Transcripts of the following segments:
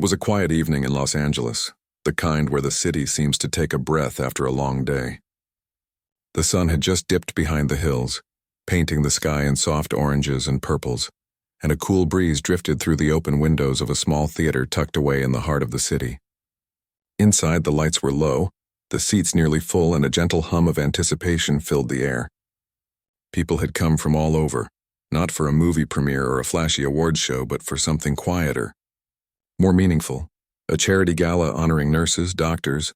was a quiet evening in Los Angeles, the kind where the city seems to take a breath after a long day. The sun had just dipped behind the hills, painting the sky in soft oranges and purples, and a cool breeze drifted through the open windows of a small theater tucked away in the heart of the city. Inside, the lights were low, the seats nearly full, and a gentle hum of anticipation filled the air. People had come from all over, not for a movie premiere or a flashy awards show, but for something quieter, more meaningful, a charity gala honoring nurses, doctors,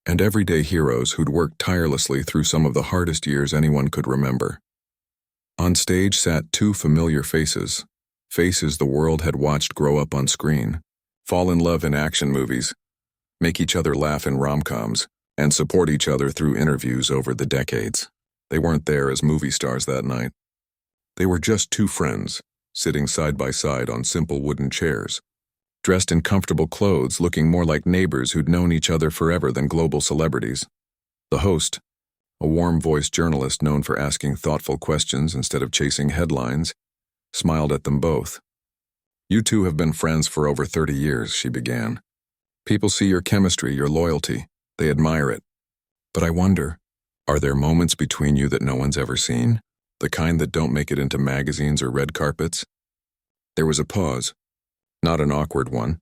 and everyday heroes who'd worked tirelessly through some of the hardest years anyone could remember. On stage sat two familiar faces, faces the world had watched grow up on screen, fall in love in action movies, make each other laugh in rom-coms, and support each other through interviews over the decades. They weren't there as movie stars that night. They were just two friends, sitting side by side on simple wooden chairs, dressed in comfortable clothes, looking more like neighbors who'd known each other forever than global celebrities. The host, a warm-voiced journalist known for asking thoughtful questions instead of chasing headlines, smiled at them both. "You two have been friends for over 30 years, she began. "People see your chemistry, your loyalty. They admire it. But I wonder, are there moments between you that no one's ever seen? The kind that don't make it into magazines or red carpets?" There was a pause. Not an awkward one,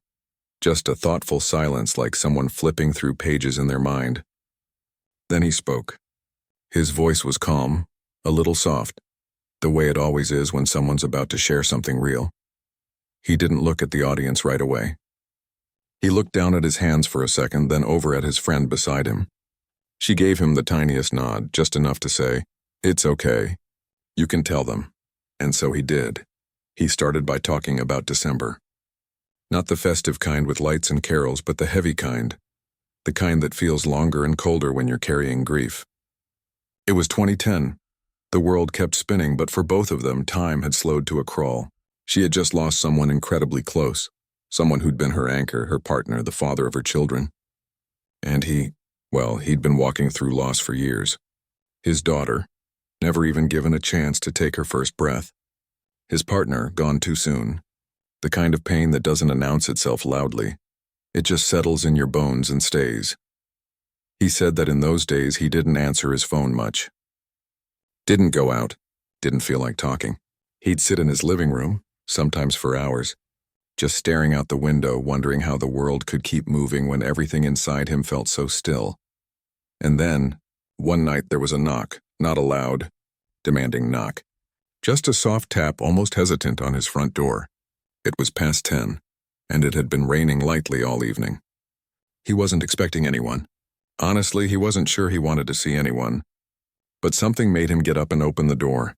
just a thoughtful silence like someone flipping through pages in their mind. Then he spoke. His voice was calm, a little soft, the way it always is when someone's about to share something real. He didn't look at the audience right away. He looked down at his hands for a second, then over at his friend beside him. She gave him the tiniest nod, just enough to say, "It's okay. You can tell them." And so he did. He started by talking about December. Not the festive kind with lights and carols, but the heavy kind. The kind that feels longer and colder when you're carrying grief. It was 2010. The world kept spinning, but for both of them, time had slowed to a crawl. She had just lost someone incredibly close, someone who'd been her anchor, her partner, the father of her children. And he'd been walking through loss for years. His daughter, never even given a chance to take her first breath. His partner, gone too soon. The kind of pain that doesn't announce itself loudly. It just settles in your bones and stays. He said that in those days he didn't answer his phone much. Didn't go out. Didn't feel like talking. He'd sit in his living room, sometimes for hours, just staring out the window, wondering how the world could keep moving when everything inside him felt so still. And then, one night there was a knock, not a loud, demanding knock. Just a soft tap, almost hesitant, on his front door. It was past 10, and it had been raining lightly all evening. He wasn't expecting anyone. Honestly, he wasn't sure he wanted to see anyone. But something made him get up and open the door.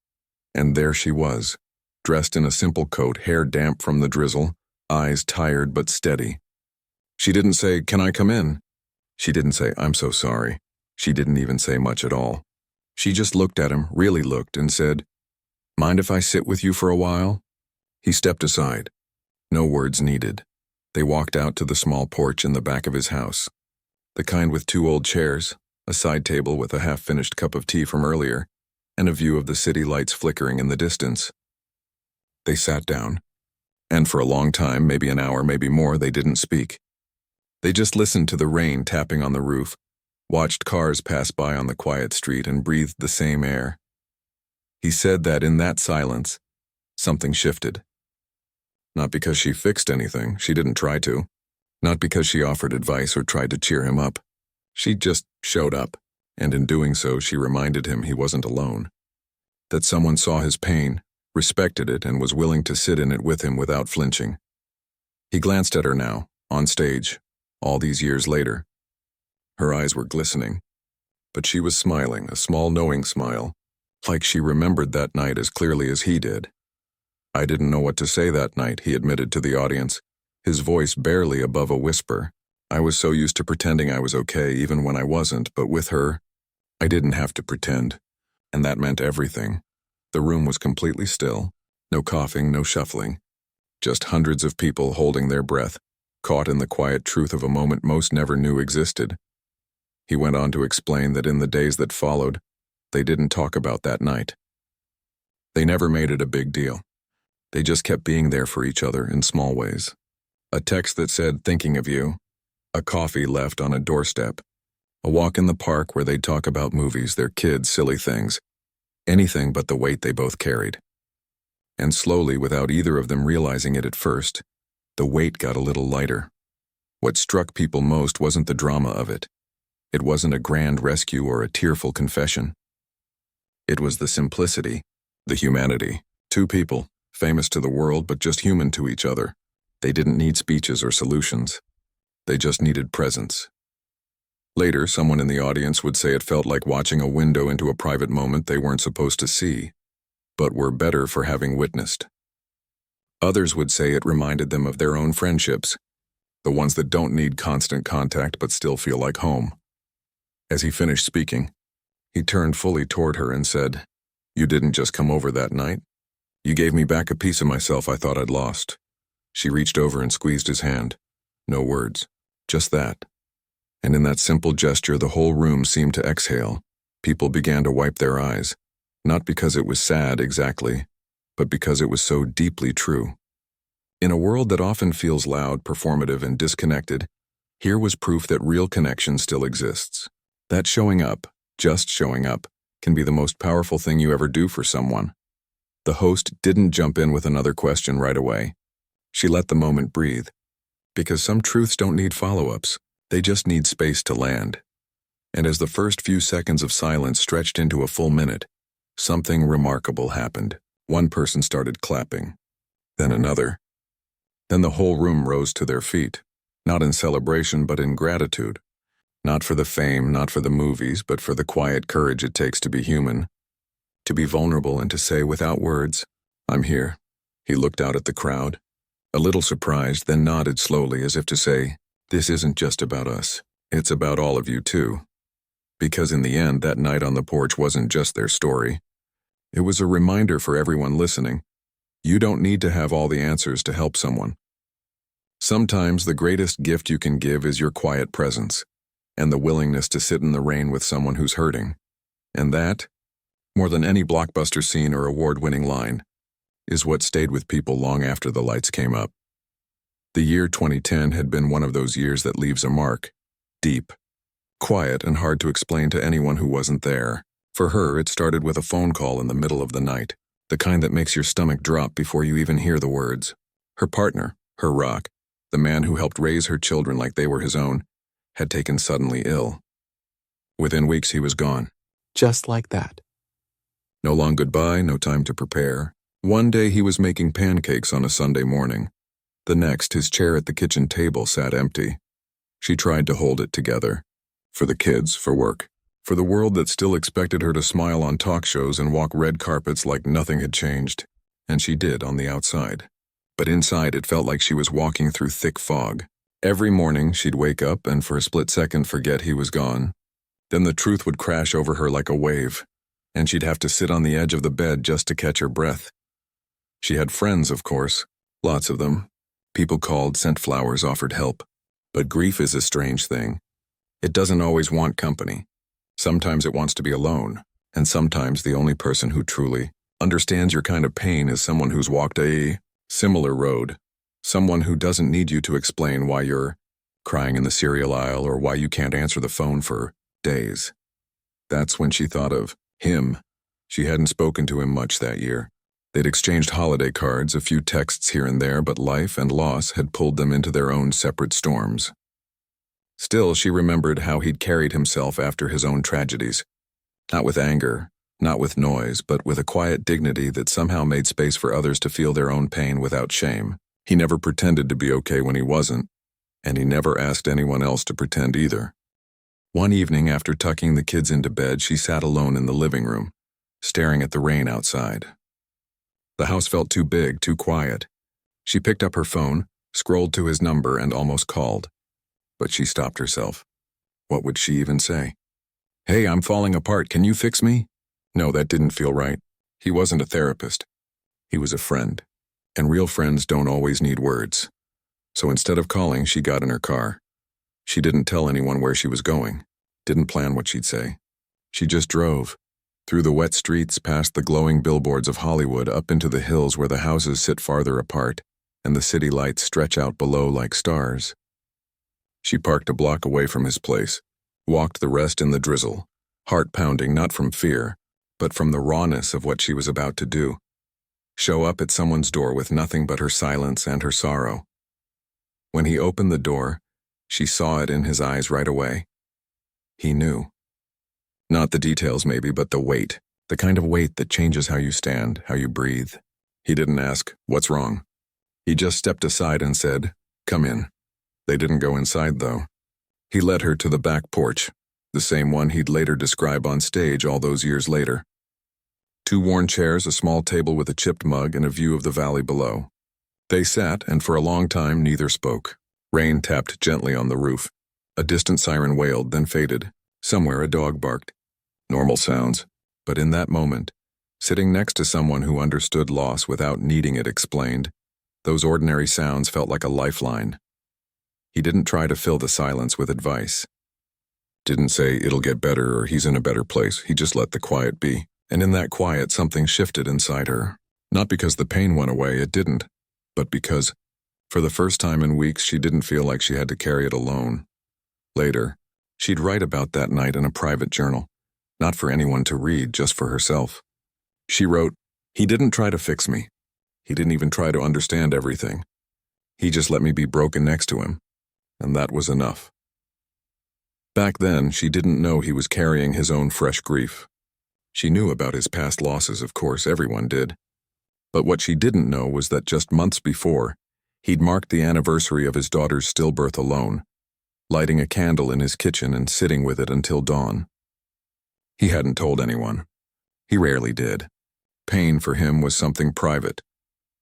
And there she was, dressed in a simple coat, hair damp from the drizzle, eyes tired but steady. She didn't say, "Can I come in?" She didn't say, "I'm so sorry." She didn't even say much at all. She just looked at him, really looked, and said, "Mind if I sit with you for a while?" He stepped aside. No words needed. They walked out to the small porch in the back of his house. The kind with two old chairs, a side table with a half-finished cup of tea from earlier, and a view of the city lights flickering in the distance. They sat down, and for a long time, maybe an hour, maybe more, they didn't speak. They just listened to the rain tapping on the roof, watched cars pass by on the quiet street, and breathed the same air. He said that in that silence, something shifted. Not because she fixed anything, she didn't try to. Not because she offered advice or tried to cheer him up. She just showed up, and in doing so, she reminded him he wasn't alone. That someone saw his pain, respected it, and was willing to sit in it with him without flinching. He glanced at her now, on stage, all these years later. Her eyes were glistening, but she was smiling, a small knowing smile, like she remembered that night as clearly as he did. "I didn't know what to say that night," he admitted to the audience, his voice barely above a whisper. "I was so used to pretending I was okay even when I wasn't, but with her, I didn't have to pretend. And that meant everything." The room was completely still, no coughing, no shuffling, just hundreds of people holding their breath, caught in the quiet truth of a moment most never knew existed. He went on to explain that in the days that followed, they didn't talk about that night. They never made it a big deal. They just kept being there for each other in small ways. A text that said, "Thinking of you." A coffee left on a doorstep. A walk in the park where they'd talk about movies, their kids, silly things. Anything but the weight they both carried. And slowly, without either of them realizing it at first, the weight got a little lighter. What struck people most wasn't the drama of it. It wasn't a grand rescue or a tearful confession. It was the simplicity, the humanity. Two people, famous to the world but just human to each other. They didn't need speeches or solutions. They just needed presence. Later, someone in the audience would say it felt like watching a window into a private moment they weren't supposed to see, but were better for having witnessed. Others would say it reminded them of their own friendships, the ones that don't need constant contact but still feel like home. As he finished speaking, he turned fully toward her and said, "You didn't just come over that night. You gave me back a piece of myself I thought I'd lost." She reached over and squeezed his hand. No words, just that. And in that simple gesture, the whole room seemed to exhale. People began to wipe their eyes, not because it was sad exactly, but because it was so deeply true. In a world that often feels loud, performative, and disconnected, here was proof that real connection still exists. That showing up, just showing up, can be the most powerful thing you ever do for someone. The host didn't jump in with another question right away. She let the moment breathe. Because some truths don't need follow-ups, they just need space to land. And as the first few seconds of silence stretched into a full minute, something remarkable happened. One person started clapping, then another. Then the whole room rose to their feet, not in celebration but in gratitude. Not for the fame, not for the movies, but for the quiet courage it takes to be human. To be vulnerable and to say without words, "I'm here." He looked out at the crowd, a little surprised, then nodded slowly as if to say, "This isn't just about us. It's about all of you too." Because in the end, that night on the porch wasn't just their story. It was a reminder for everyone listening. You don't need to have all the answers to help someone. Sometimes the greatest gift you can give is your quiet presence, and the willingness to sit in the rain with someone who's hurting. And that, more than any blockbuster scene or award-winning line, is what stayed with people long after the lights came up. The year 2010 had been one of those years that leaves a mark, deep, quiet, and hard to explain to anyone who wasn't there. For her, it started with a phone call in the middle of the night, the kind that makes your stomach drop before you even hear the words. Her partner, her rock, the man who helped raise her children like they were his own, had taken suddenly ill. Within weeks he was gone. Just like that. No long goodbye, no time to prepare. One day he was making pancakes on a Sunday morning. The next, his chair at the kitchen table sat empty. She tried to hold it together. For the kids, for work, for the world that still expected her to smile on talk shows and walk red carpets like nothing had changed. And she did on the outside. But inside it felt like she was walking through thick fog. Every morning she'd wake up and for a split second forget he was gone. Then the truth would crash over her like a wave, and she'd have to sit on the edge of the bed just to catch her breath. She had friends, of course, lots of them. People called, sent flowers, offered help. But grief is a strange thing. It doesn't always want company. Sometimes it wants to be alone, and sometimes the only person who truly understands your kind of pain is someone who's walked a similar road. Someone who doesn't need you to explain why you're crying in the cereal aisle or why you can't answer the phone for days. That's when she thought of him. She hadn't spoken to him much that year. They'd exchanged holiday cards, a few texts here and there, but life and loss had pulled them into their own separate storms. Still, she remembered how he'd carried himself after his own tragedies. Not with anger, not with noise, but with a quiet dignity that somehow made space for others to feel their own pain without shame. He never pretended to be okay when he wasn't, and he never asked anyone else to pretend either. One evening, after tucking the kids into bed, she sat alone in the living room, staring at the rain outside. The house felt too big, too quiet. She picked up her phone, scrolled to his number, and almost called. But she stopped herself. What would she even say? "Hey, I'm falling apart. Can you fix me?" No, that didn't feel right. He wasn't a therapist. He was a friend. And real friends don't always need words. So instead of calling, she got in her car. She didn't tell anyone where she was going, didn't plan what she'd say. She just drove. Through the wet streets, past the glowing billboards of Hollywood, up into the hills where the houses sit farther apart, and the city lights stretch out below like stars. She parked a block away from his place, walked the rest in the drizzle, heart pounding not from fear, but from the rawness of what she was about to do. Show up at someone's door with nothing but her silence and her sorrow. When he opened the door, she saw it in his eyes right away. He knew. Not the details maybe, but the weight, the kind of weight that changes how you stand, how you breathe. He didn't ask, "What's wrong?" He just stepped aside and said, "Come in." They didn't go inside, though. He led her to the back porch, the same one he'd later describe on stage all those years later. 2 worn chairs, a small table with a chipped mug, and a view of the valley below. They sat, and for a long time neither spoke. Rain tapped gently on the roof. A distant siren wailed, then faded. Somewhere a dog barked. Normal sounds. But in that moment, sitting next to someone who understood loss without needing it explained, those ordinary sounds felt like a lifeline. He didn't try to fill the silence with advice. Didn't say it'll get better or he's in a better place. He just let the quiet be. And in that quiet, something shifted inside her. Not because the pain went away, it didn't, but because, for the first time in weeks, she didn't feel like she had to carry it alone. Later, she'd write about that night in a private journal, not for anyone to read, just for herself. She wrote, "He didn't try to fix me. He didn't even try to understand everything. He just let me be broken next to him. And that was enough." Back then, she didn't know he was carrying his own fresh grief. She knew about his past losses, of course, everyone did. But what she didn't know was that just months before, he'd marked the anniversary of his daughter's stillbirth alone, lighting a candle in his kitchen and sitting with it until dawn. He hadn't told anyone. He rarely did. Pain for him was something private,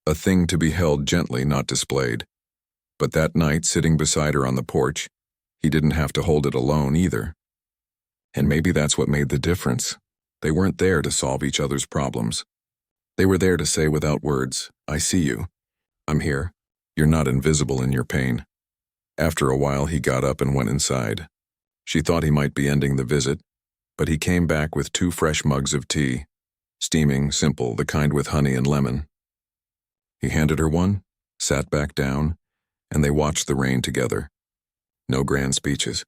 a thing to be held gently, not displayed. But that night, sitting beside her on the porch, he didn't have to hold it alone either. And maybe that's what made the difference. They weren't there to solve each other's problems. They were there to say without words, "I see you. I'm here. You're not invisible in your pain." After a while, he got up and went inside. She thought he might be ending the visit, but he came back with 2 fresh mugs of tea, steaming, simple, the kind with honey and lemon. He handed her one, sat back down, and they watched the rain together. No grand speeches,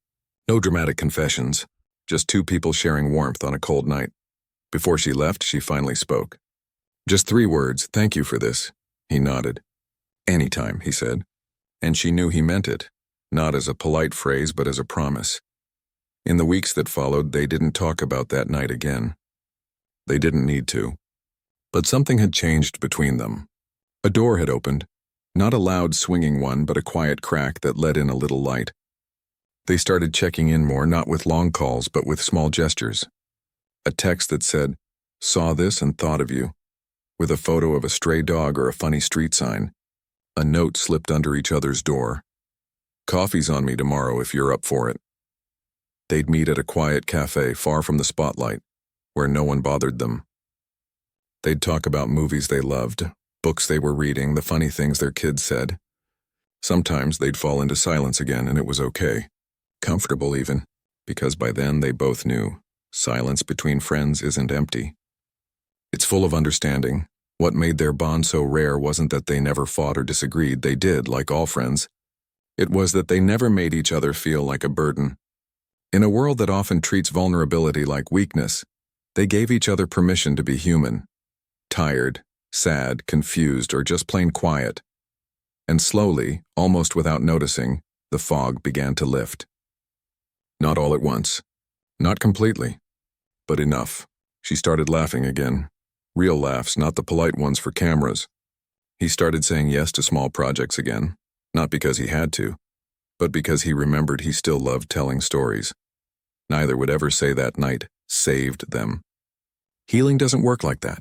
no dramatic confessions, just 2 people sharing warmth on a cold night. Before she left, she finally spoke. "Just 3 words, thank you for this." He nodded. "Anytime," he said. And she knew he meant it, not as a polite phrase but as a promise. In the weeks that followed, they didn't talk about that night again. They didn't need to. But something had changed between them. A door had opened, not a loud swinging one, but a quiet crack that let in a little light. They started checking in more, not with long calls, but with small gestures. A text that said, "Saw this and thought of you," with a photo of a stray dog or a funny street sign. A note slipped under each other's door. "Coffee's on me tomorrow if you're up for it." They'd meet at a quiet cafe far from the spotlight, where no one bothered them. They'd talk about movies they loved, books they were reading, the funny things their kids said. Sometimes they'd fall into silence again, and it was okay. Comfortable even, because by then they both knew silence between friends isn't empty. It's full of understanding. What made their bond so rare wasn't that they never fought or disagreed. They did, like all friends. It was that they never made each other feel like a burden. In a world that often treats vulnerability like weakness, they gave each other permission to be human. Tired, sad, confused, or just plain quiet. And slowly, almost without noticing, the fog began to lift. Not all at once. Not completely. But enough. She started laughing again. Real laughs, not the polite ones for cameras. He started saying yes to small projects again, not because he had to, but because he remembered he still loved telling stories. Neither would ever say that night, saved them. Healing doesn't work like that,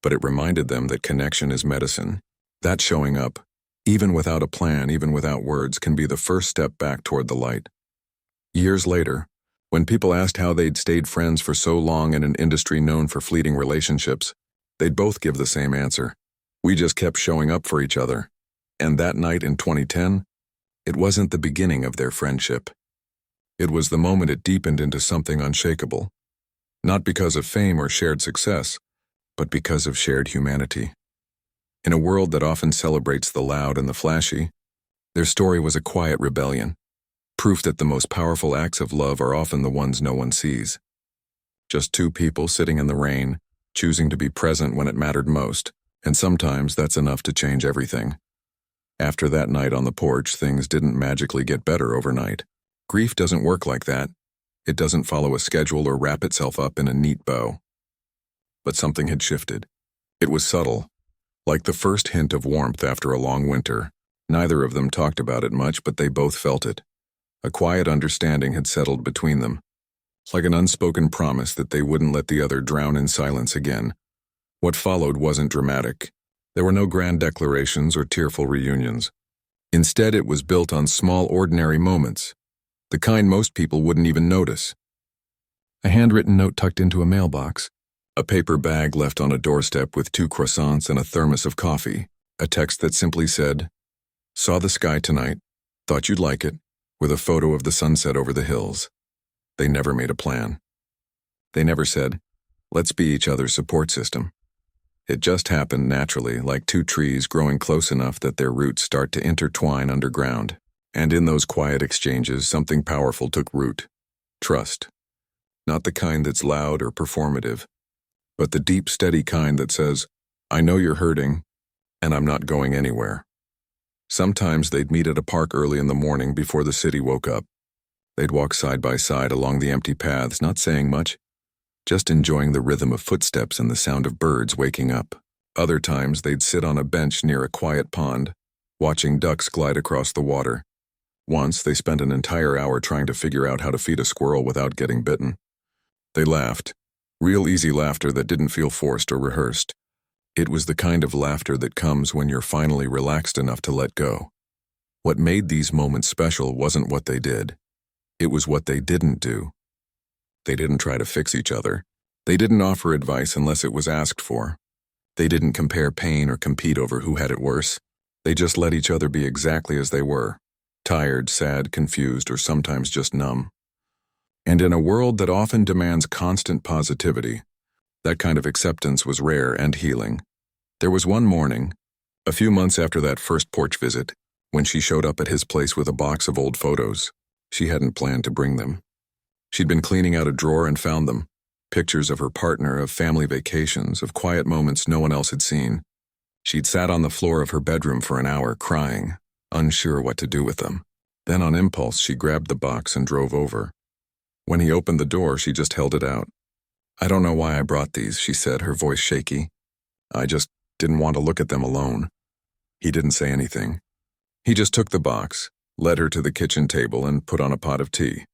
but it reminded them that connection is medicine, that showing up, even without a plan, even without words, can be the first step back toward the light. Years later, when people asked how they'd stayed friends for so long in an industry known for fleeting relationships, they'd both give the same answer. We just kept showing up for each other. And that night in 2010, it wasn't the beginning of their friendship. It was the moment it deepened into something unshakable. Not because of fame or shared success, but because of shared humanity. In a world that often celebrates the loud and the flashy, their story was a quiet rebellion, proof that the most powerful acts of love are often the ones no one sees. Just two people sitting in the rain, choosing to be present when it mattered most, and sometimes that's enough to change everything. After that night on the porch, things didn't magically get better overnight. Grief doesn't work like that. It doesn't follow a schedule or wrap itself up in a neat bow. But something had shifted. It was subtle, like the first hint of warmth after a long winter. Neither of them talked about it much, but they both felt it. A quiet understanding had settled between them, like an unspoken promise that they wouldn't let the other drown in silence again. What followed wasn't dramatic. There were no grand declarations or tearful reunions. Instead, it was built on small, ordinary moments, the kind most people wouldn't even notice. A handwritten note tucked into a mailbox, a paper bag left on a doorstep with 2 croissants and a thermos of coffee, a text that simply said, "Saw the sky tonight, thought you'd like it," with a photo of the sunset over the hills. They never made a plan. They never said, "Let's be each other's support system." It just happened naturally, like 2 trees growing close enough that their roots start to intertwine underground. And in those quiet exchanges, something powerful took root. Trust. Not the kind that's loud or performative, but the deep, steady kind that says, "I know you're hurting, and I'm not going anywhere." Sometimes they'd meet at a park early in the morning before the city woke up. They'd walk side by side along the empty paths, not saying much, just enjoying the rhythm of footsteps and the sound of birds waking up. Other times they'd sit on a bench near a quiet pond, watching ducks glide across the water. Once they spent an entire hour trying to figure out how to feed a squirrel without getting bitten. They laughed, real easy laughter that didn't feel forced or rehearsed. It was the kind of laughter that comes when you're finally relaxed enough to let go. What made these moments special wasn't what they did. It was what they didn't do. They didn't try to fix each other. They didn't offer advice unless it was asked for. They didn't compare pain or compete over who had it worse. They just let each other be exactly as they were, tired, sad, confused, or sometimes just numb. And in a world that often demands constant positivity, that kind of acceptance was rare and healing. There was one morning, a few months after that first porch visit, when she showed up at his place with a box of old photos. She hadn't planned to bring them. She'd been cleaning out a drawer and found them. Pictures of her partner, of family vacations, of quiet moments no one else had seen. She'd sat on the floor of her bedroom for an hour crying, unsure what to do with them. Then on impulse, she grabbed the box and drove over. When he opened the door, she just held it out. "I don't know why I brought these," she said, her voice shaky. "I just didn't want to look at them alone." He didn't say anything. He just took the box, led her to the kitchen table, and put on a pot of tea.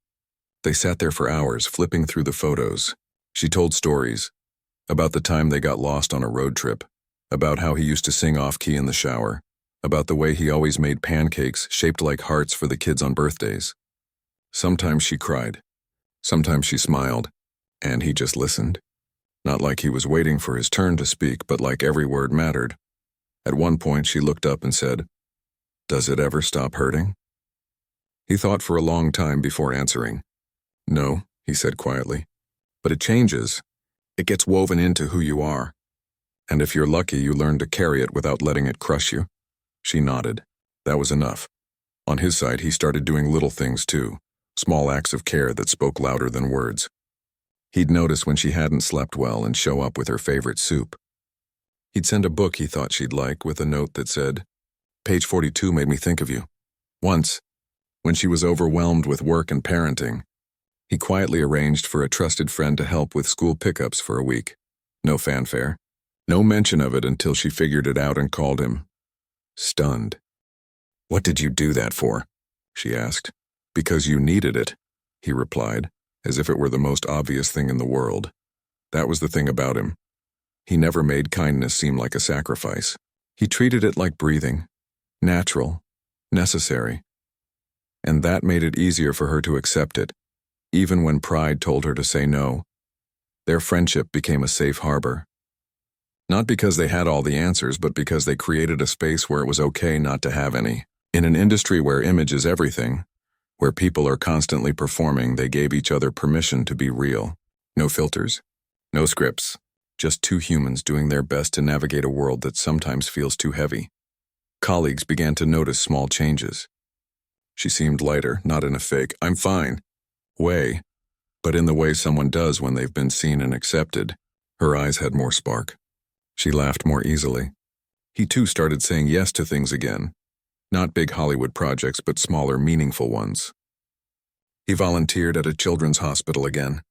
They sat there for hours, flipping through the photos. She told stories about the time they got lost on a road trip, about how he used to sing off-key in the shower, about the way he always made pancakes shaped like hearts for the kids on birthdays. Sometimes she cried. Sometimes she smiled, and he just listened. Not like he was waiting for his turn to speak, but like every word mattered. At one point, she looked up and said, "Does it ever stop hurting?" He thought for a long time before answering. "No," he said quietly. "But it changes. It gets woven into who you are. And if you're lucky, you learn to carry it without letting it crush you." She nodded. That was enough. On his side, he started doing little things too, small acts of care that spoke louder than words. He'd notice when she hadn't slept well and show up with her favorite soup. He'd send a book he thought she'd like with a note that said, "Page 42 made me think of you." Once, when she was overwhelmed with work and parenting, he quietly arranged for a trusted friend to help with school pickups for a week. No fanfare. No mention of it until she figured it out and called him. Stunned. "What did you do that for?" she asked. "Because you needed it," he replied, as if it were the most obvious thing in the world. That was the thing about him. He never made kindness seem like a sacrifice. He treated it like breathing, natural, necessary. And that made it easier for her to accept it, even when pride told her to say no. Their friendship became a safe harbor. Not because they had all the answers, but because they created a space where it was okay not to have any. In an industry where image is everything, where people are constantly performing, they gave each other permission to be real. No filters, no scripts, just two humans doing their best to navigate a world that sometimes feels too heavy. Colleagues began to notice small changes. She seemed lighter, not in a fake, "I'm fine" way, but in the way someone does when they've been seen and accepted. Her eyes had more spark. She laughed more easily. He too started saying yes to things again. Not big Hollywood projects, but smaller, meaningful ones. He volunteered at a children's hospital again.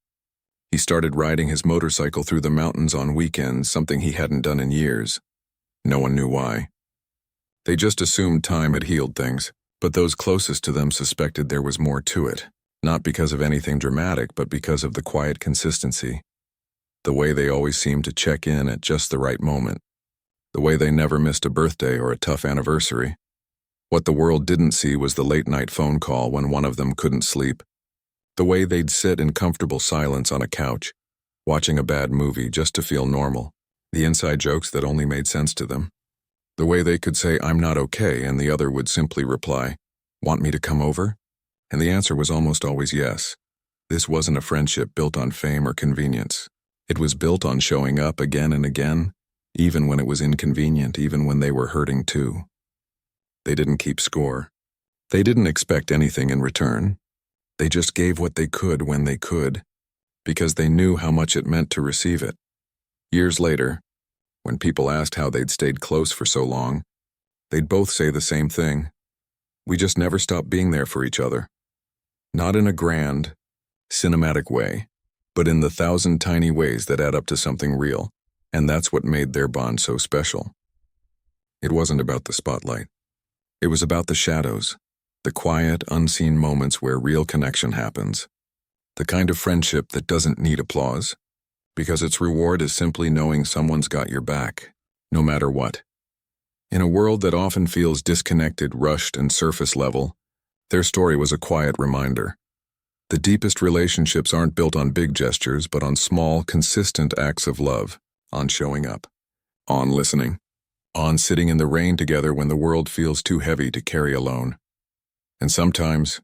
He started riding his motorcycle through the mountains on weekends, something he hadn't done in years. No one knew why. They just assumed time had healed things, but those closest to them suspected there was more to it, not because of anything dramatic, but because of the quiet consistency. The way they always seemed to check in at just the right moment. The way they never missed a birthday or a tough anniversary. What the world didn't see was the late-night phone call when one of them couldn't sleep. The way they'd sit in comfortable silence on a couch, watching a bad movie just to feel normal. The inside jokes that only made sense to them. The way they could say, "I'm not okay," and the other would simply reply, "Want me to come over?" And the answer was almost always yes. This wasn't a friendship built on fame or convenience. It was built on showing up again and again, even when it was inconvenient, even when they were hurting too. They didn't keep score. They didn't expect anything in return. They just gave what they could when they could, because they knew how much it meant to receive it. Years later, when people asked how they'd stayed close for so long, they'd both say the same thing. We just never stopped being there for each other. Not in a grand, cinematic way, but in the 1,000 tiny ways that add up to something real, and that's what made their bond so special. It wasn't about the spotlight. It was about the shadows, the quiet, unseen moments where real connection happens. The kind of friendship that doesn't need applause, because its reward is simply knowing someone's got your back, no matter what. In a world that often feels disconnected, rushed, and surface level, their story was a quiet reminder. The deepest relationships aren't built on big gestures, but on small, consistent acts of love, on showing up, on listening, on sitting in the rain together when the world feels too heavy to carry alone. And sometimes,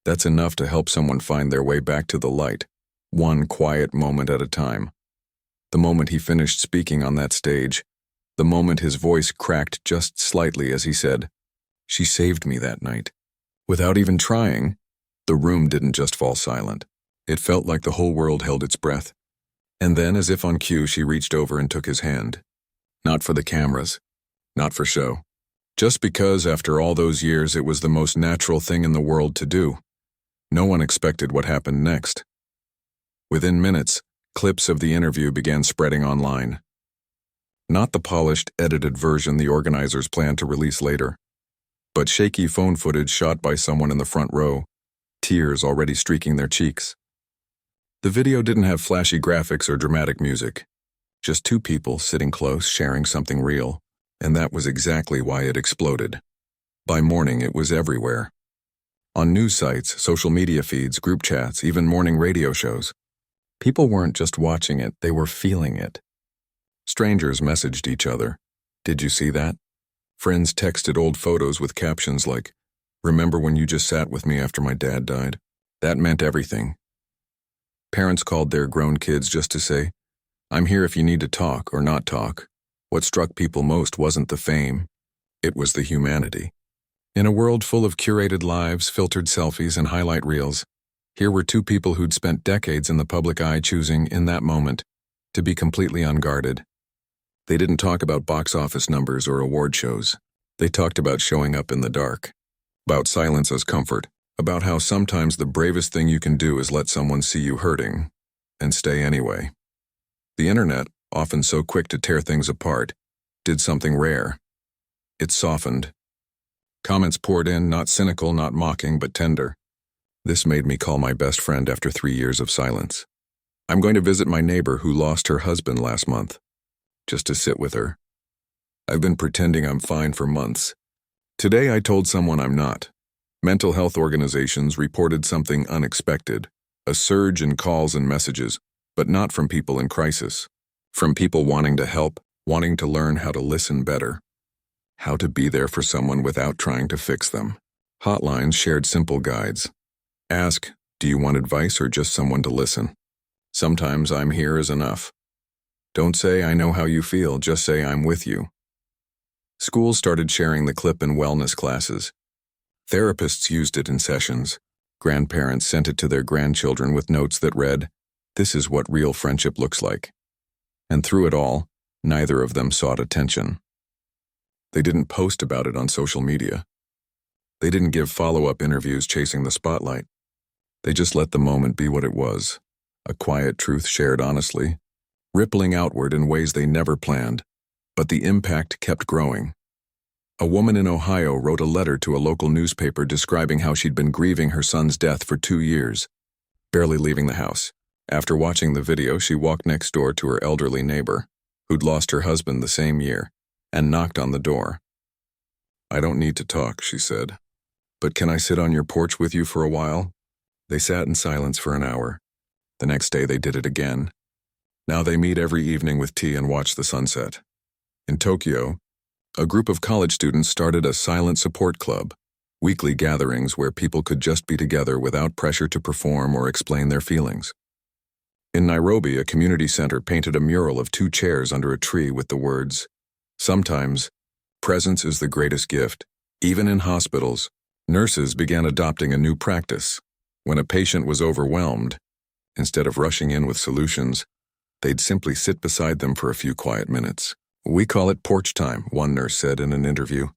that's enough to help someone find their way back to the light, one quiet moment at a time. The moment he finished speaking on that stage, the moment his voice cracked just slightly as he said, "She saved me that night." Without even trying, the room didn't just fall silent. It felt like the whole world held its breath. And then, as if on cue, she reached over and took his hand. Not for the cameras, not for show. Just because, after all those years, it was the most natural thing in the world to do. No one expected what happened next. Within minutes, clips of the interview began spreading online. Not the polished, edited version the organizers planned to release later, but shaky phone footage shot by someone in the front row, tears already streaking their cheeks. The video didn't have flashy graphics or dramatic music, just two people sitting close, sharing something real, and that was exactly why it exploded. By morning, it was everywhere. On news sites, social media feeds, group chats, even morning radio shows. People weren't just watching it, they were feeling it. Strangers messaged each other. "Did you see that?" Friends texted old photos with captions like, "Remember when you just sat with me after my dad died?" That meant everything. Parents called their grown kids just to say, "I'm here if you need to talk or not talk." What struck people most wasn't the fame, it was the humanity. In a world full of curated lives, filtered selfies, and highlight reels, here were two people who'd spent decades in the public eye choosing, in that moment, to be completely unguarded. They didn't talk about box office numbers or award shows. They talked about showing up in the dark, about silence as comfort, about how sometimes the bravest thing you can do is let someone see you hurting, and stay anyway. The internet, often so quick to tear things apart, did something rare. It softened. Comments poured in, not cynical, not mocking, but tender. This made me call my best friend after 3 years of silence. I'm going to visit my neighbor who lost her husband last month, just to sit with her. I've been pretending I'm fine for months. Today I told someone I'm not. Mental health organizations reported something unexpected, a surge in calls and messages, but not from people in crisis. From people wanting to help, wanting to learn how to listen better, how to be there for someone without trying to fix them. Hotlines shared simple guides. Ask, do you want advice or just someone to listen? Sometimes I'm here is enough. Don't say, "I know how you feel," just say, "I'm with you." Schools started sharing the clip in wellness classes. Therapists used it in sessions. Grandparents sent it to their grandchildren with notes that read, "This is what real friendship looks like." And through it all, neither of them sought attention. They didn't post about it on social media. They didn't give follow-up interviews chasing the spotlight. They just let the moment be what it was, a quiet truth shared honestly, rippling outward in ways they never planned, but the impact kept growing. A woman in Ohio wrote a letter to a local newspaper describing how she'd been grieving her son's death for 2 years, barely leaving the house. After watching the video, she walked next door to her elderly neighbor, who'd lost her husband the same year, and knocked on the door. "I don't need to talk," she said, "but can I sit on your porch with you for a while?" They sat in silence for an hour. The next day they did it again. Now they meet every evening with tea and watch the sunset. In Tokyo, a group of college students started a silent support club, weekly gatherings where people could just be together without pressure to perform or explain their feelings. In Nairobi, a community center painted a mural of 2 chairs under a tree with the words, "Sometimes, presence is the greatest gift." Even in hospitals, nurses began adopting a new practice. When a patient was overwhelmed, instead of rushing in with solutions, they'd simply sit beside them for a few quiet minutes. "We call it porch time," one nurse said in an interview.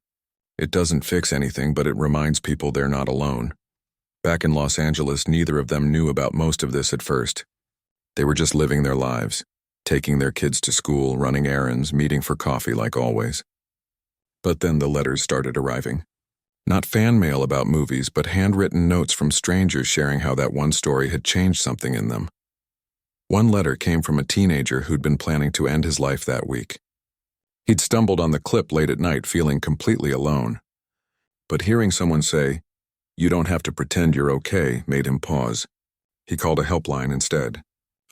"It doesn't fix anything, but it reminds people they're not alone." Back in Los Angeles, neither of them knew about most of this at first. They were just living their lives, taking their kids to school, running errands, meeting for coffee like always. But then the letters started arriving. Not fan mail about movies, but handwritten notes from strangers sharing how that one story had changed something in them. One letter came from a teenager who'd been planning to end his life that week. He'd stumbled on the clip late at night, feeling completely alone. But hearing someone say, "You don't have to pretend you're okay," made him pause. He called a helpline instead.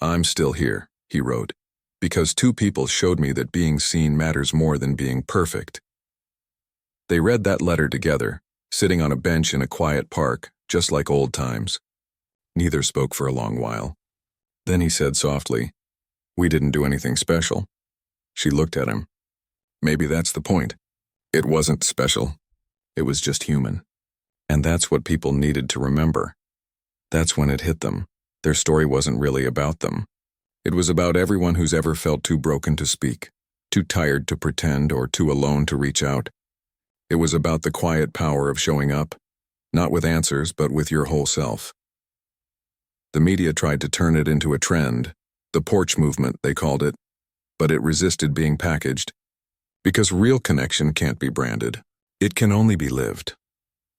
"I'm still here," he wrote, "because 2 people showed me that being seen matters more than being perfect." They read that letter together, sitting on a bench in a quiet park, just like old times. Neither spoke for a long while. Then he said softly, "We didn't do anything special." She looked at him. Maybe that's the point. It wasn't special. It was just human. And that's what people needed to remember. That's when it hit them. Their story wasn't really about them. It was about everyone who's ever felt too broken to speak, too tired to pretend, or too alone to reach out. It was about the quiet power of showing up, not with answers, but with your whole self. The media tried to turn it into a trend, the porch movement, they called it, but it resisted being packaged. Because real connection can't be branded. It can only be lived.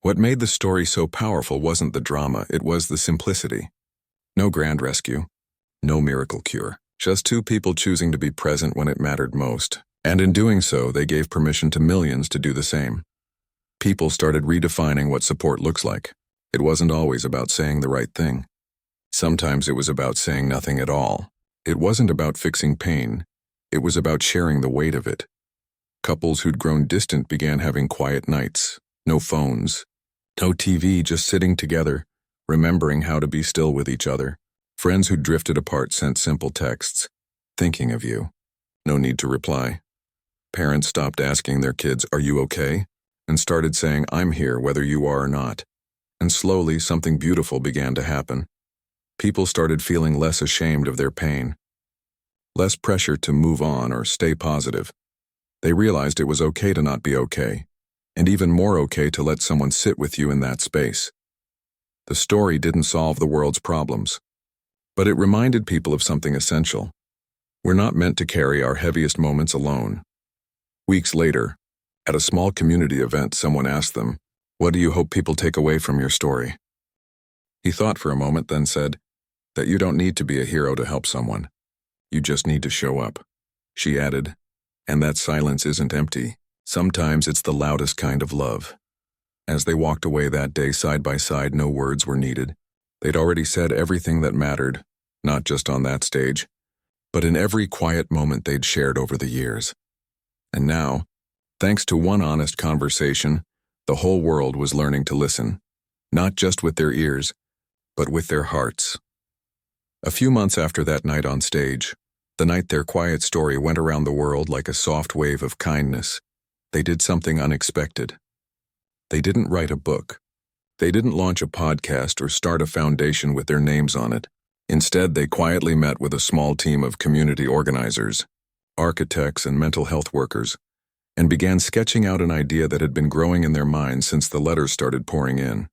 What made the story so powerful wasn't the drama, it was the simplicity. No grand rescue, no miracle cure, just 2 people choosing to be present when it mattered most. And in doing so, they gave permission to millions to do the same. People started redefining what support looks like. It wasn't always about saying the right thing. Sometimes it was about saying nothing at all. It wasn't about fixing pain. It was about sharing the weight of it. Couples who'd grown distant began having quiet nights. No phones, no TV, just sitting together, remembering how to be still with each other. Friends who'd drifted apart sent simple texts, "Thinking of you." No need to reply. Parents stopped asking their kids, "Are you okay?" and started saying, "I'm here whether you are or not." And slowly, something beautiful began to happen. People started feeling less ashamed of their pain, less pressure to move on or stay positive. They realized it was okay to not be okay, and even more okay to let someone sit with you in that space. The story didn't solve the world's problems, but it reminded people of something essential. We're not meant to carry our heaviest moments alone. Weeks later, at a small community event, someone asked them, "What do you hope people take away from your story?" He thought for a moment, then said, "That you don't need to be a hero to help someone. You just need to show up." She added, "And that silence isn't empty. Sometimes it's the loudest kind of love." As they walked away that day side by side, no words were needed. They'd already said everything that mattered, not just on that stage, but in every quiet moment they'd shared over the years. And now, thanks to one honest conversation, the whole world was learning to listen, not just with their ears, but with their hearts. A few months after that night on stage, The night their quiet story went around the world like a soft wave of kindness, they did something unexpected. They didn't write a book. They didn't launch a podcast or start a foundation with their names on it. Instead, they quietly met with a small team of community organizers, architects, and mental health workers, and began sketching out an idea that had been growing in their minds since the letters started pouring in.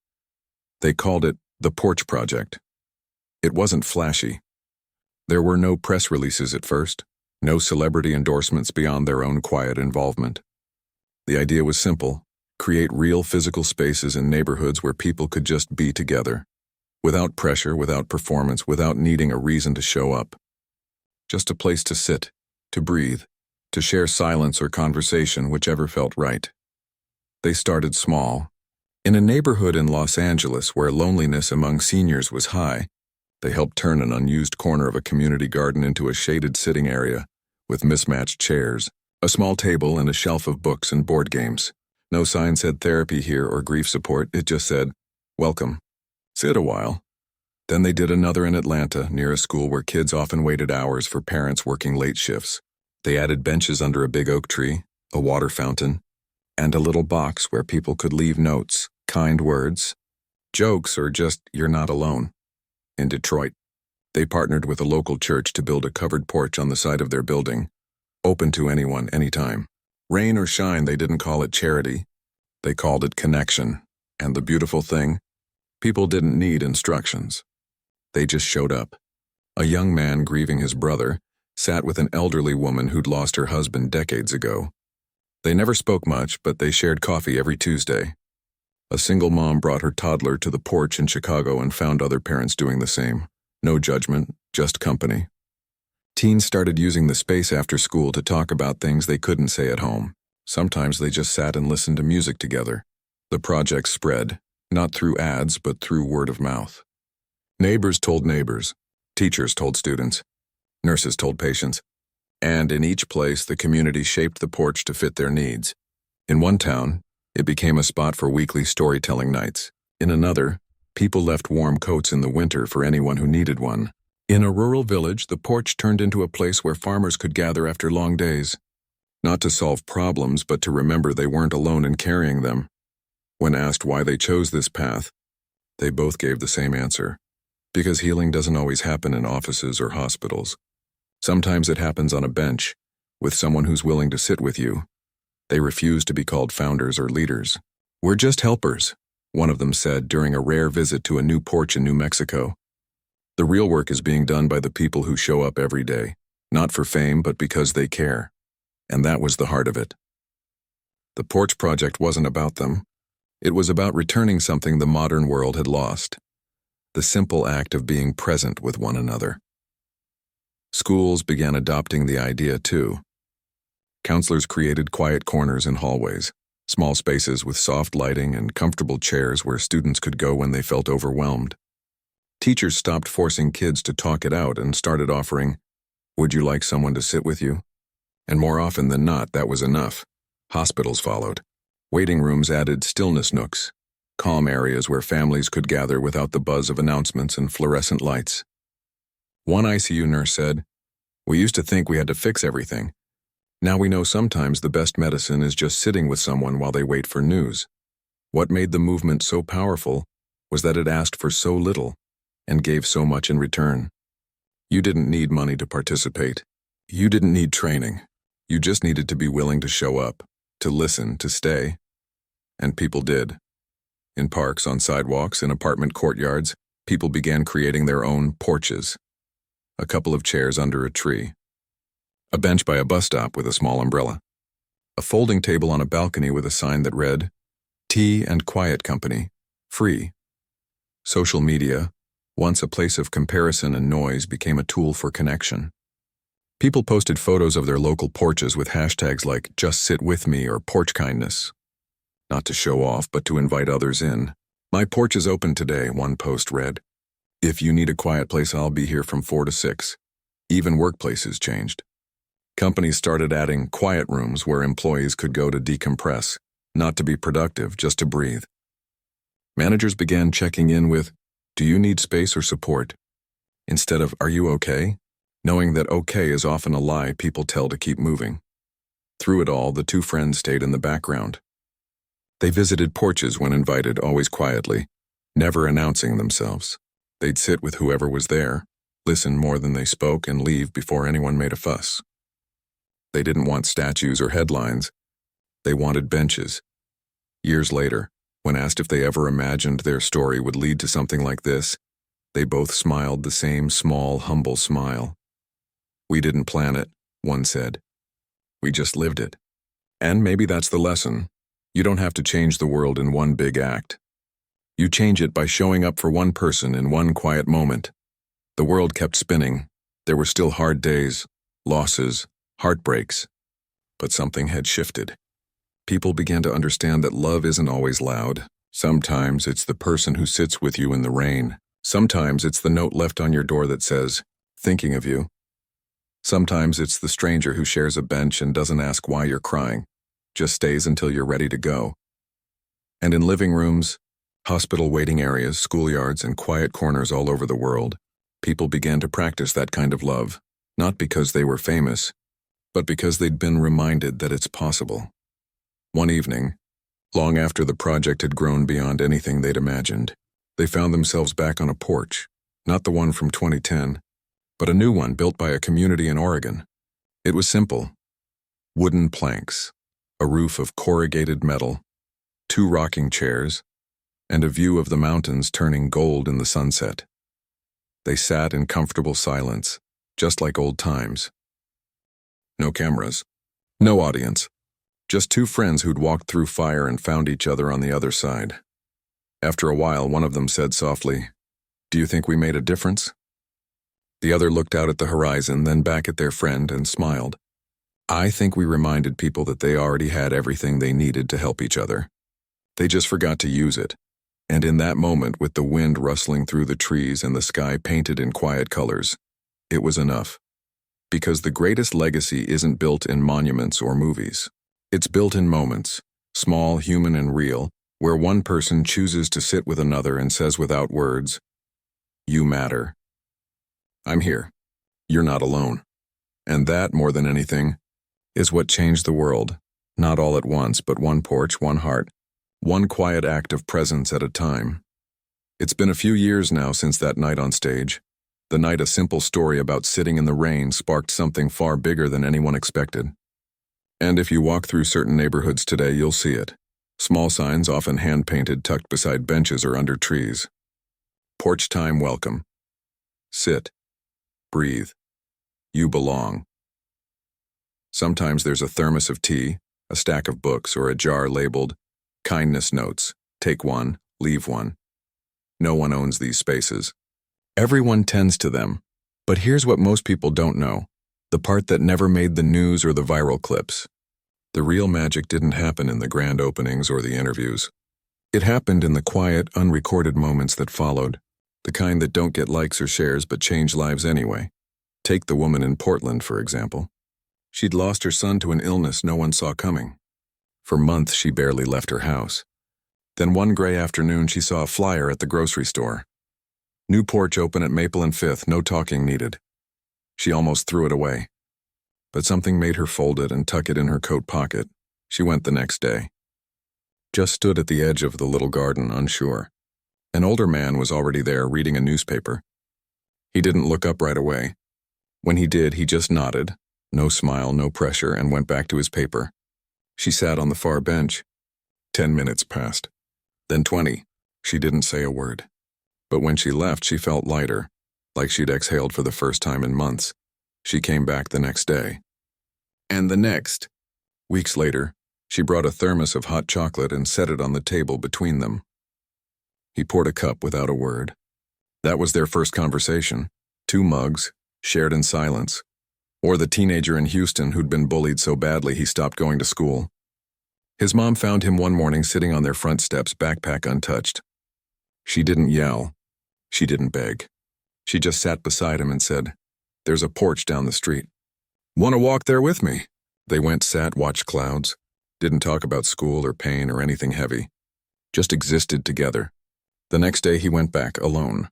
They called it the Porch Project. It wasn't flashy. There were no press releases at first, no celebrity endorsements beyond their own quiet involvement. The idea was simple: create real physical spaces in neighborhoods where people could just be together, without pressure, without performance, without needing a reason to show up. Just a place to sit, to breathe, to share silence or conversation, whichever felt right. They started small. In a neighborhood in Los Angeles where loneliness among seniors was high, they helped turn an unused corner of a community garden into a shaded sitting area with mismatched chairs, a small table, and a shelf of books and board games. No sign said therapy here or grief support, it just said, "Welcome. Sit a while." Then they did another in Atlanta, near a school where kids often waited hours for parents working late shifts. They added benches under a big oak tree, a water fountain, and a little box where people could leave notes, kind words, jokes, or just, "You're not alone." In Detroit, they partnered with a local church to build a covered porch on the side of their building, open to anyone, anytime. Rain or shine, they didn't call it charity. They called it connection. And the beautiful thing? People didn't need instructions. They just showed up. A young man grieving his brother sat with an elderly woman who'd lost her husband decades ago. They never spoke much, but they shared coffee every Tuesday. A single mom brought her toddler to the porch in Chicago and found other parents doing the same. No judgment, just company. Teens started using the space after school to talk about things they couldn't say at home. Sometimes they just sat and listened to music together. The project spread, not through ads, but through word of mouth. Neighbors told neighbors, teachers told students, nurses told patients, and in each place the community shaped the porch to fit their needs. In one town, it became a spot for weekly storytelling nights. In another, people left warm coats in the winter for anyone who needed one. In a rural village, the porch turned into a place where farmers could gather after long days, not to solve problems, but to remember they weren't alone in carrying them. When asked why they chose this path, they both gave the same answer: because healing doesn't always happen in offices or hospitals. Sometimes it happens on a bench, with someone who's willing to sit with you. They refuse to be called founders or leaders. "We're just helpers," one of them said during a rare visit to a new porch in New Mexico. The real work is being done by the people who show up every day, not for fame, but because they care. And that was the heart of it. The Porch Project wasn't about them. It was about returning something the modern world had lost: the simple act of being present with one another. Schools began adopting the idea too. Counselors created quiet corners in hallways, small spaces with soft lighting and comfortable chairs where students could go when they felt overwhelmed. Teachers stopped forcing kids to talk it out and started offering, "Would you like someone to sit with you?" And more often than not, that was enough. Hospitals followed. Waiting rooms added stillness nooks, calm areas where families could gather without the buzz of announcements and fluorescent lights. One ICU nurse said, "We used to think we had to fix everything. Now we know sometimes the best medicine is just sitting with someone while they wait for news." What made the movement so powerful was that it asked for so little and gave so much in return. You didn't need money to participate. You didn't need training. You just needed to be willing to show up, to listen, to stay. And people did. In parks, on sidewalks, in apartment courtyards, people began creating their own porches. A couple of chairs under a tree. A bench by a bus stop with a small umbrella. A folding table on a balcony with a sign that read, "Tea and Quiet Company, free." Social media, once a place of comparison and noise, became a tool for connection. People posted photos of their local porches with hashtags like "Just Sit With Me" or "Porch Kindness." Not to show off, but to invite others in. "My porch is open today," one post read. "If you need a quiet place, I'll be here from 4 to 6. Even workplaces changed. Companies started adding quiet rooms where employees could go to decompress, not to be productive, just to breathe. Managers began checking in with, "Do you need space or support?" instead of "Are you okay?" knowing that okay is often a lie people tell to keep moving. Through it all, the two friends stayed in the background. They visited porches when invited, always quietly, never announcing themselves. They'd sit with whoever was there, listen more than they spoke, and leave before anyone made a fuss. They didn't want statues or headlines. They wanted benches. Years later, when asked if they ever imagined their story would lead to something like this, they both smiled the same small, humble smile. "We didn't plan it," one said. "We just lived it." And maybe that's the lesson. You don't have to change the world in one big act. You change it by showing up for one person in one quiet moment. The world kept spinning. There were still hard days, losses, heartbreaks. But something had shifted. People began to understand that love isn't always loud. Sometimes it's the person who sits with you in the rain. Sometimes it's the note left on your door that says, "Thinking of you." Sometimes it's the stranger who shares a bench and doesn't ask why you're crying, just stays until you're ready to go. And in living rooms, hospital waiting areas, schoolyards, and quiet corners all over the world, people began to practice that kind of love, not because they were famous, but because they'd been reminded that it's possible. One evening, long after the project had grown beyond anything they'd imagined, they found themselves back on a porch, not the one from 2010, but a new one built by a community in Oregon. It was simple. Wooden planks, a roof of corrugated metal, 2 rocking chairs, and a view of the mountains turning gold in the sunset. They sat in comfortable silence, just like old times. No cameras, no audience, just 2 friends who'd walked through fire and found each other on the other side. After a while, one of them said softly, "Do you think we made a difference?" The other looked out at the horizon, then back at their friend and smiled. "I think we reminded people that they already had everything they needed to help each other. They just forgot to use it." And in that moment, with the wind rustling through the trees and the sky painted in quiet colors, it was enough. Because the greatest legacy isn't built in monuments or movies. It's built in moments, small, human, and real, where one person chooses to sit with another and says without words, "You matter. I'm here. You're not alone." And that, more than anything, is what changed the world. Not all at once, but one porch, one heart, one quiet act of presence at a time. It's been a few years now since that night on stage. The night a simple story about sitting in the rain sparked something far bigger than anyone expected. And if you walk through certain neighborhoods today, you'll see it. Small signs, often hand-painted, tucked beside benches or under trees. Porch time welcome. Sit. Breathe. You belong. Sometimes there's a thermos of tea, a stack of books, or a jar labeled kindness notes. Take one, leave one. No one owns these spaces. Everyone tends to them. But here's what most people don't know, the part that never made the news or the viral clips. The real magic didn't happen in the grand openings or the interviews. It happened in the quiet, unrecorded moments that followed, the kind that don't get likes or shares but change lives anyway. Take the woman in Portland, for example. She'd lost her son to an illness no one saw coming. For months, she barely left her house. Then one gray afternoon, she saw a flyer at the grocery store. New porch open at Maple and 5th, no talking needed. She almost threw it away. But something made her fold it and tuck it in her coat pocket. She went the next day. Just stood at the edge of the little garden, unsure. An older man was already there reading a newspaper. He didn't look up right away. When he did, he just nodded, no smile, no pressure, and went back to his paper. She sat on the far bench. 10 minutes passed. Then 20. She didn't say a word. But when she left, she felt lighter, like she'd exhaled for the first time in months. She came back the next day. And the next. Weeks later, she brought a thermos of hot chocolate and set it on the table between them. He poured a cup without a word. That was their first conversation. 2 mugs, shared in silence. Or the teenager in Houston who'd been bullied so badly he stopped going to school. His mom found him one morning sitting on their front steps, backpack untouched. She didn't yell. She didn't beg. She just sat beside him and said, "There's a porch down the street. Want to walk there with me?" They went, sat, watched clouds. Didn't talk about school or pain or anything heavy. Just existed together. The next day he went back, alone.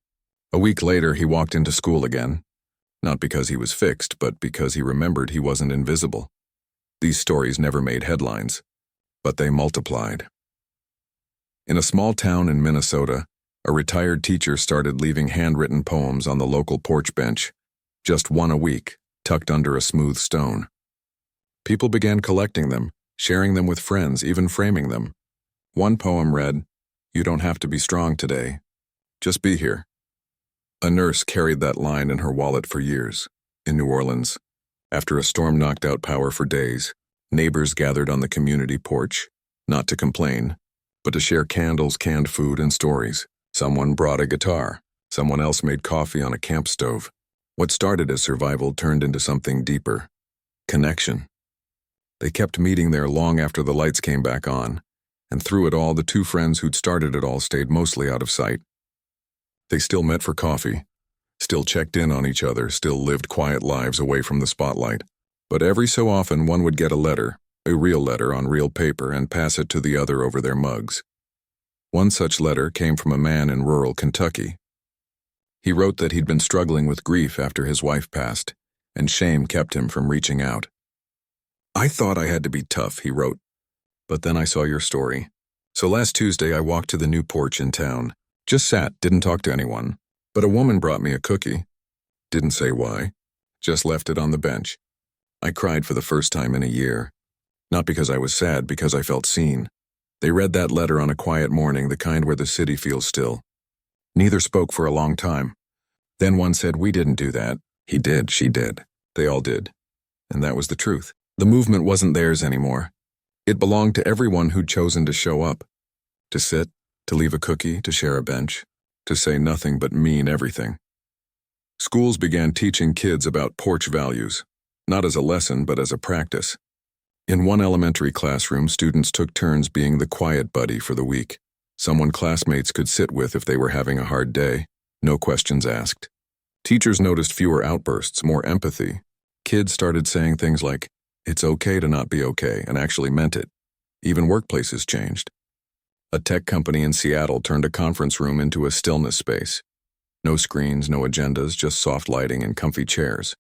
A week later he walked into school again. Not because he was fixed, but because he remembered he wasn't invisible. These stories never made headlines, but they multiplied. In a small town in Minnesota, a retired teacher started leaving handwritten poems on the local porch bench, just one a week, tucked under a smooth stone. People began collecting them, sharing them with friends, even framing them. One poem read, "You don't have to be strong today. Just be here." A nurse carried that line in her wallet for years. In New Orleans, after a storm knocked out power for days, neighbors gathered on the community porch, not to complain, but to share candles, canned food, and stories. Someone brought a guitar. Someone else made coffee on a camp stove. What started as survival turned into something deeper. Connection. They kept meeting there long after the lights came back on, and through it all, the two friends who'd started it all stayed mostly out of sight. They still met for coffee, still checked in on each other, still lived quiet lives away from the spotlight. But every so often, one would get a real letter on real paper, and pass it to the other over their mugs. One such letter came from a man in rural Kentucky. He wrote that he'd been struggling with grief after his wife passed, and shame kept him from reaching out. "I thought I had to be tough," he wrote, "but then I saw your story. So last Tuesday I walked to the new porch in town. Just sat, didn't talk to anyone. But a woman brought me a cookie. Didn't say why. Just left it on the bench. I cried for the first time in a year. Not because I was sad, because I felt seen. They read that letter on a quiet morning, the kind where the city feels still. Neither spoke for a long time. Then one said, 'We didn't do that.' He did, she did. They all did. And that was the truth. The movement wasn't theirs anymore. It belonged to everyone who'd chosen to show up. To sit, to leave a cookie, to share a bench, to say nothing but mean everything. Schools began teaching kids about porch values, not as a lesson, but as a practice. In one elementary classroom, students took turns being the quiet buddy for the week, someone classmates could sit with if they were having a hard day, no questions asked. Teachers noticed fewer outbursts, more empathy. Kids started saying things like, "It's okay to not be okay," and actually meant it. Even workplaces changed. A tech company in Seattle turned a conference room into a stillness space. No screens, no agendas, just soft lighting and comfy chairs.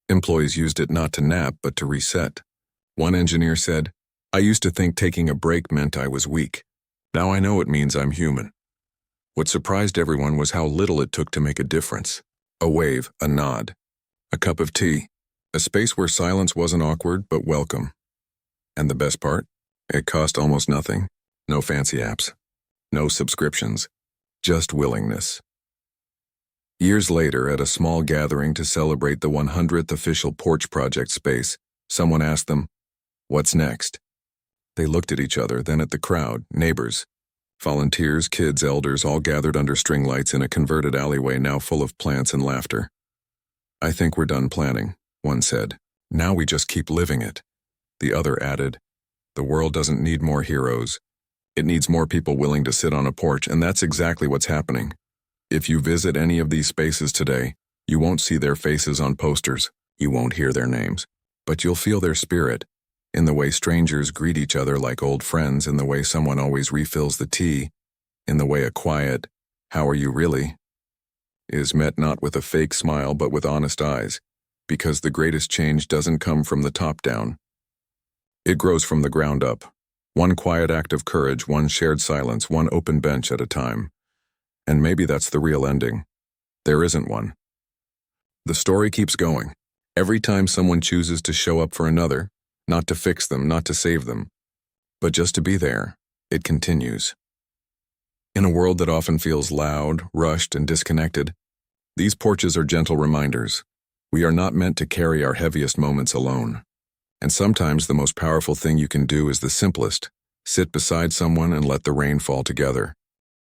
Employees used it not to nap, but to reset. One engineer said, "I used to think taking a break meant I was weak. Now I know it means I'm human." What surprised everyone was how little it took to make a difference. A wave, a nod, a cup of tea, a space where silence wasn't awkward but welcome. And the best part? It cost almost nothing. No fancy apps, no subscriptions, just willingness. Years later, at a small gathering to celebrate the 100th official Porch Project space, someone asked them, "What's next?" They looked at each other, then at the crowd, neighbors. Volunteers, kids, elders, all gathered under string lights in a converted alleyway now full of plants and laughter. "I think we're done planning," one said. "Now we just keep living it." The other added, "The world doesn't need more heroes. It needs more people willing to sit on a porch, and that's exactly what's happening. If you visit any of these spaces today, you won't see their faces on posters, you won't hear their names, but you'll feel their spirit, in the way strangers greet each other like old friends, in the way someone always refills the tea, in the way a quiet, 'How are you really?' is met not with a fake smile but with honest eyes, because the greatest change doesn't come from the top down. It grows from the ground up. One quiet act of courage, one shared silence, one open bench at a time. And maybe that's the real ending. There isn't one. The story keeps going. Every time someone chooses to show up for another, not to fix them, not to save them, but just to be there, it continues. In a world that often feels loud, rushed, and disconnected, these porches are gentle reminders. We are not meant to carry our heaviest moments alone. And sometimes the most powerful thing you can do is the simplest. Sit beside someone and let the rain fall together.